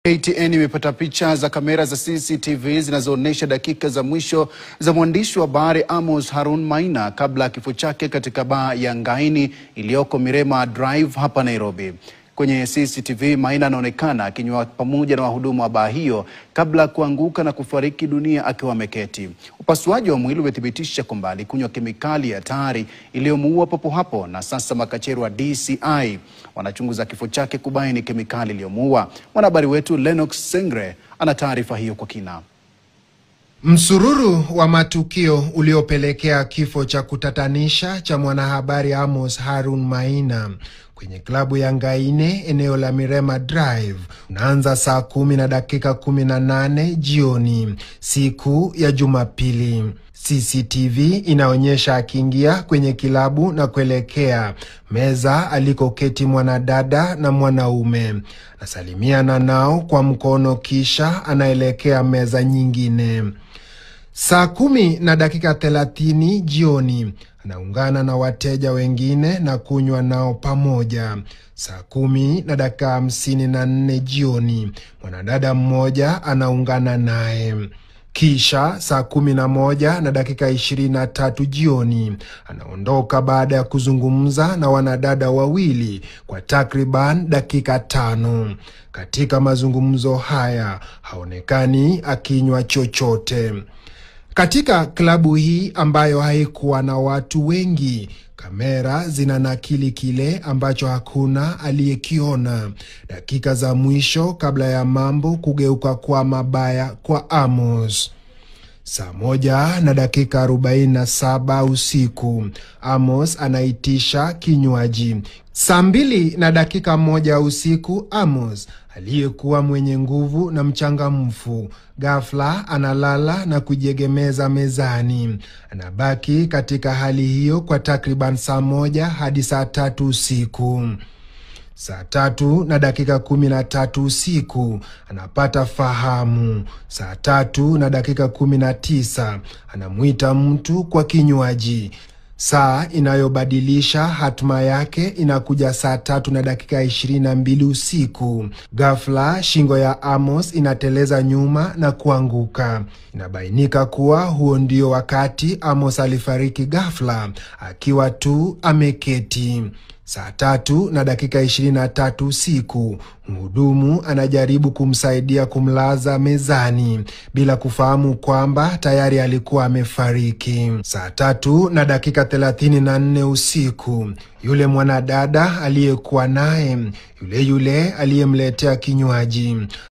KTN imepata picha za kamera za CCTV zinazoonyesha dakika za mwisho za mwandishi wa habari Amos Harun Maina kabla ya kifo chake katika baa ya Ngaini iliyoko Mirema Drive hapa Nairobi. Kwenye CCTV, Maina anaonekana akinywa pamoja na wahudumu wa baa hiyo kabla ya kuanguka na kufariki dunia akiwa ameketi. Upasuaji wa mwili umethibitisha kwamba alikunywa kemikali hatari iliyomuua papo hapo, na sasa makachero wa DCI wanachunguza kifo chake kubaini kemikali iliyomuua. Mwanahabari wetu Lennox Sengre ana taarifa hiyo kwa kina. Msururu wa matukio uliopelekea kifo cha kutatanisha cha mwanahabari Amos Harun Maina kwenye klabu ya Ngaine eneo la Mirema Drive unaanza saa 10:18 jioni siku ya Jumapili. CCTV inaonyesha akiingia kwenye kilabu na kuelekea meza alikoketi mwanadada na mwanaume. Anasalimiana nao kwa mkono kisha anaelekea meza nyingine. Saa 10:30 jioni anaungana na wateja wengine na kunywa nao pamoja. Saa 10:54 jioni mwanadada mmoja anaungana naye. Kisha saa 11:23 jioni anaondoka baada ya kuzungumza na wanadada wawili kwa takriban dakika 5. Katika mazungumzo haya haonekani akinywa chochote. Katika klabu hii ambayo haikuwa na watu wengi, kamera zinanakili kile ambacho hakuna aliyekiona dakika za mwisho kabla ya mambo kugeuka kwa mabaya kwa Amos. Saa 1:47 usiku Amos anaitisha kinywaji. Saa 2:01 usiku Amos, aliyekuwa mwenye nguvu na mchangamfu, ghafla analala na kujiegemeza mezani. Anabaki katika hali hiyo kwa takriban saa 1 hadi saa 3 usiku. Saa 3:13 usiku anapata fahamu. Saa 3:19 anamuita mtu kwa kinywaji. Saa inayobadilisha hatma yake inakuja saa 3:22 usiku. Ghafla shingo ya Amos inateleza nyuma na kuanguka. Inabainika kuwa huo ndio wakati Amos alifariki ghafla akiwa tu ameketi. Saa 3:23 usiku mhudumu anajaribu kumsaidia kumlaza mezani bila kufahamu kwamba tayari alikuwa amefariki. Saa 3:34 usiku yule mwanadada aliyekuwa naye, yule aliyemletea kinywaji,